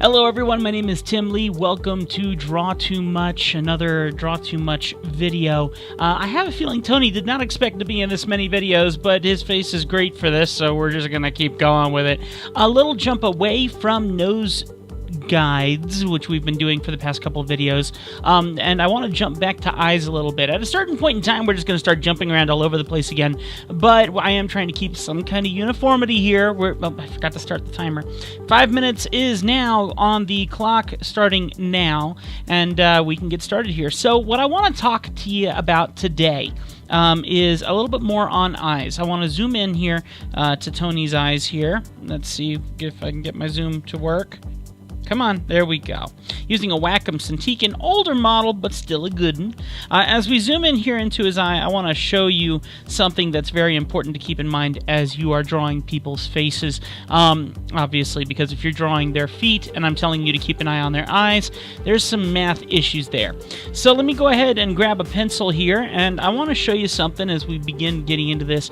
Hello everyone, my name is Tim Lee. Welcome to Draw Too Much, another Draw Too Much video. I have a feeling Tony did not expect to be in this many videos, but his face is great for this, so we're just going to keep going with it. A little jump away from nose guides, which we've been doing for the past couple of videos, and I want to jump back to eyes a little bit. At a certain point in time, we're just going to start jumping around all over the place again, but I am trying to keep some kind of uniformity here. I forgot to start the timer. 5 minutes is now on the clock, starting now, and we can get started here. So what I want to talk to you about today is a little bit more on eyes. I want to zoom in here to Tony's eyes here. Let's see if I can get my zoom to work. Come on, there we go. Using a Wacom Cintiq, an older model, but still a good one. As we zoom in here into his eye, I want to show you something that's very important to keep in mind as you are drawing people's faces. Obviously, because if you're drawing their feet, and I'm telling you to keep an eye on their eyes, there's some math issues there. So let me go ahead and grab a pencil here, and I want to show you something as we begin getting into this.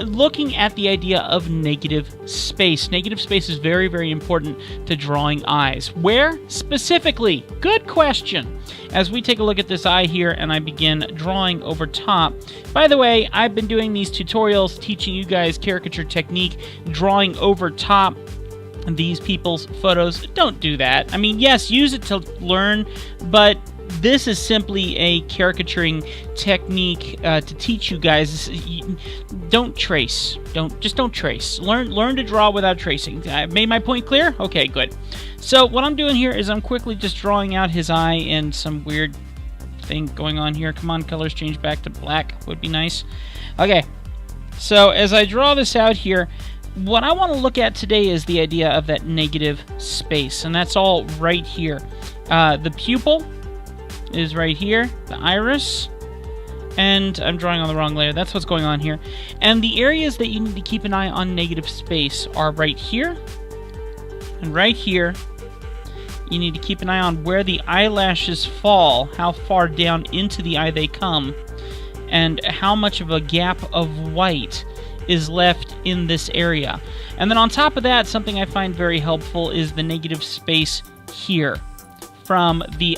Looking at the idea of negative space. Negative space is very, very important to drawing eyes. Where specifically? Good question. As we take a look at this eye here and I begin drawing over top. By the way, I've been doing these tutorials teaching you guys caricature technique, drawing over top these people's photos. Don't do that. I mean, yes, use it to learn, but this is simply a caricaturing technique to teach you guys. Don't trace. Don't trace. Learn to draw without tracing. I made my point clear? Okay, good. So what I'm doing here is I'm quickly just drawing out his eye and some weird thing going on here. Come on, colors change back to black. Would be nice. Okay. So as I draw this out here, what I want to look at today is the idea of that negative space, and that's all right here. The pupil is right here, the iris, and I'm drawing on the wrong layer. That's what's going on here. And the areas that you need to keep an eye on negative space are right here and right here. You need to keep an eye on where the eyelashes fall, how far down into the eye they come, and how much of a gap of white is left in this area. And then on top of that, something I find very helpful is the negative space here from the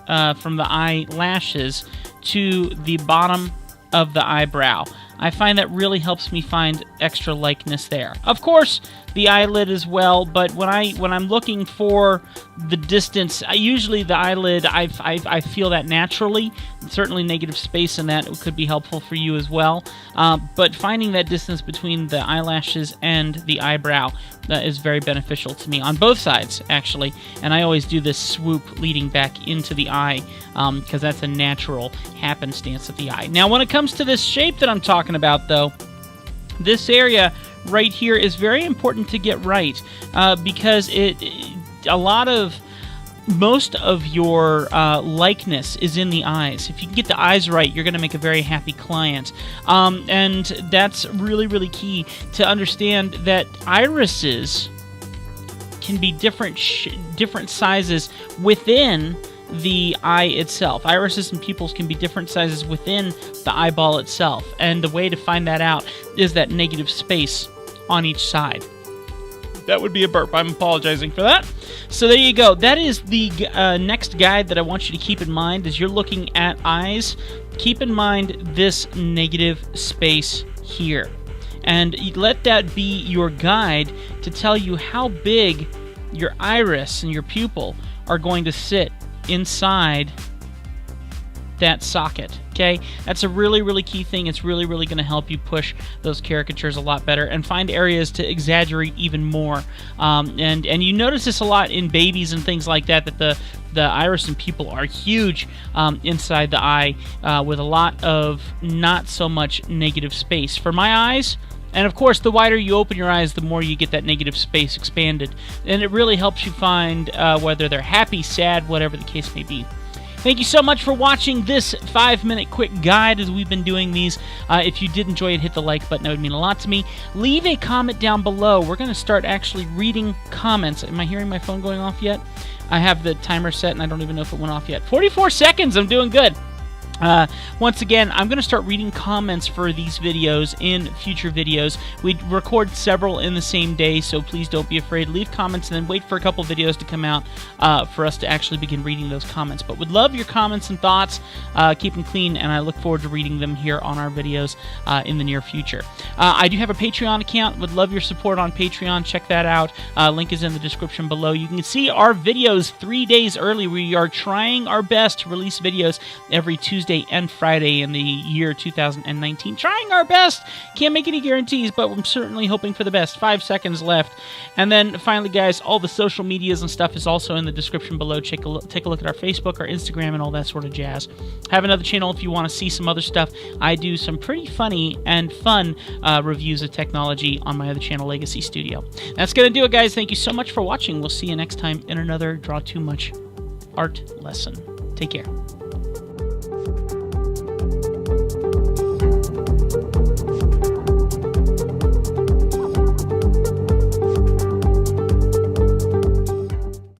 eyelashes to the bottom of the eyebrow. I find that really helps me find extra likeness there. Of course, the eyelid as well, but when I'm looking for the distance, usually the eyelid, I feel that naturally. Certainly negative space in that could be helpful for you as well. But finding that distance between the eyelashes and the eyebrow is very beneficial to me on both sides, actually. And I always do this swoop leading back into the eye because that's a natural happenstance of the eye. Now, when it comes to this shape that I'm talking about, though, this area right here is very important to get right because most of your likeness is in the eyes. If you can get the eyes right, you're going to make a very happy client. And that's really, really key to understand that irises can be different sizes within the eye itself. Irises and pupils can be different sizes within the eyeball itself. And the way to find that out is that negative space on each side. That would be a burp. I'm apologizing for that. So there you go. That is the next guide that I want you to keep in mind as you're looking at eyes. Keep in mind this negative space here. And let that be your guide to tell you how big your iris and your pupil are going to sit inside that socket. Okay, that's a really, really key thing. It's really, really going to help you push those caricatures a lot better and find areas to exaggerate even more. And you notice this a lot in babies and things like that, that the iris and pupil are huge inside the eye with a lot of not so much negative space. For my eyes, and of course, the wider you open your eyes, the more you get that negative space expanded. And it really helps you find whether they're happy, sad, whatever the case may be. Thank you so much for watching this 5-minute quick guide as we've been doing these. If you did enjoy it, hit the like button. That would mean a lot to me. Leave a comment down below. We're going to start actually reading comments. Am I hearing my phone going off yet? I have the timer set, and I don't even know if it went off yet. 44 seconds. I'm doing good. Once again, I'm going to start reading comments for these videos in future videos. We record several in the same day, so please don't be afraid. Leave comments and then wait for a couple videos to come out for us to actually begin reading those comments. But would love your comments and thoughts. Keep them clean, and I look forward to reading them here on our videos in the near future. I do have a Patreon account. Would love your support on Patreon. Check that out. Link is in the description below. You can see our videos 3 days early. We are trying our best to release videos every Tuesday and Friday in the year 2019. Trying our best. Can't make any guarantees, but I'm certainly hoping for the best. 5 seconds left. And then finally, guys, all the social medias and stuff is also in the description below. Take a look at our Facebook, our Instagram, and all that sort of jazz. Have another channel if you want to see some other stuff. I do some pretty funny and fun reviews of technology on my other channel, Legacy Studio. That's going to do it, guys. Thank you so much for watching. We'll see you next time in another Draw Too Much art lesson. Take care.